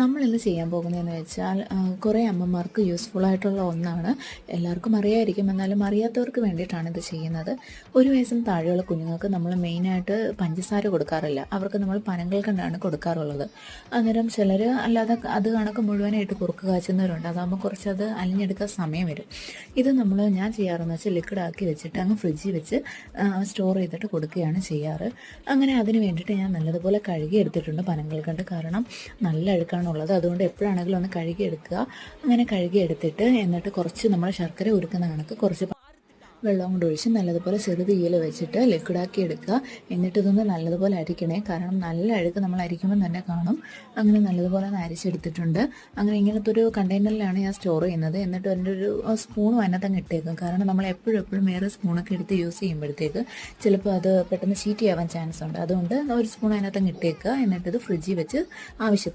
നമ്മളിന്ന് ചെയ്യാൻ പോകുന്നതെന്ന് വെച്ചാൽ കുറേ അമ്മമാർക്ക് യൂസ്ഫുൾ ആയിട്ടുള്ള ഒന്നാണ്. എല്ലാവർക്കും അറിയായിരിക്കും, എന്നാലും അറിയാത്തവർക്ക് വേണ്ടിയിട്ടാണ് ഇത് ചെയ്യുന്നത്. 1 വയസ്സിന് താഴെയുള്ള കുഞ്ഞുങ്ങൾക്ക് നമ്മൾ മെയിനായിട്ട് പഞ്ചസാര കൊടുക്കാറില്ല. അവർക്ക് നമ്മൾ പനങ്കൽക്കണ്ടാണ് കൊടുക്കാറുള്ളത്. അന്നേരം ചിലർ അല്ലാതെ അത് കണക്ക് മുഴുവനായിട്ട് കുറുക്ക് കാച്ചുന്നവരുണ്ട്. അതാകുമ്പോൾ കുറച്ചത് അലിഞ്ഞെടുക്കാൻ സമയം വരും. ഇത് ഞാൻ ചെയ്യാറെന്ന് വെച്ചാൽ ലിക്വിഡാക്കി വെച്ചിട്ട് അങ്ങ് ഫ്രിഡ്ജിൽ വെച്ച് സ്റ്റോർ ചെയ്തിട്ട് കൊടുക്കുകയാണ് ചെയ്യാറ്. അങ്ങനെ അതിന് വേണ്ടിയിട്ട് ഞാൻ നല്ലതുപോലെ കഴുകി എടുത്തിട്ടുണ്ട് പനങ്കൽക്കണ്ട്. കാരണം നല്ല അഴുക്കാണുള്ളത്, അതുകൊണ്ട് എപ്പോഴാണെങ്കിലും ഒന്ന് കഴുകിയെടുക്കുക. അങ്ങനെ കഴുകിയെടുത്തിട്ട് എന്നിട്ട് കുറച്ച് നമ്മൾ ശർക്കര ഉരുക്കുന്ന കണക്ക് കുറച്ച് വെള്ളം കൊണ്ട് ഒഴിച്ച് നല്ലതുപോലെ ചെറു തീയിൽ വെച്ചിട്ട് ലിക്വിഡാക്കി എടുക്കുക. എന്നിട്ട് ഇതൊന്ന് നല്ലതുപോലെ അരിക്കണേ, കാരണം നല്ല അഴുക്ക് നമ്മൾ അരിക്കുമ്പോൾ തന്നെ കാണും. അങ്ങനെ നല്ലതുപോലെ ഒന്ന് അരിച്ചെടുത്തിട്ടുണ്ട്. അങ്ങനെ ഇങ്ങനത്തെ ഒരു കണ്ടെയ്നറിലാണ് ഞാൻ സ്റ്റോർ ചെയ്യുന്നത്. എന്നിട്ട് അതിൻ്റെ ഒരു സ്പൂണും അതിനകത്തങ്ങ് ഇട്ടേക്കും. കാരണം നമ്മൾ എപ്പോഴും വേറെ സ്പൂണൊക്കെ എടുത്ത് യൂസ് ചെയ്യുമ്പോഴത്തേക്ക് ചിലപ്പോൾ അത് പെട്ടെന്ന് ചീത്തയാവാൻ ചാൻസ് ഉണ്ട്. അതുകൊണ്ട് ഒരു സ്പൂൺ അതിനകത്തങ്ങ് ഇട്ടേക്കുക. എന്നിട്ടിത് ഫ്രിഡ്ജിൽ വെച്ച് ആവശ്യത്തിന്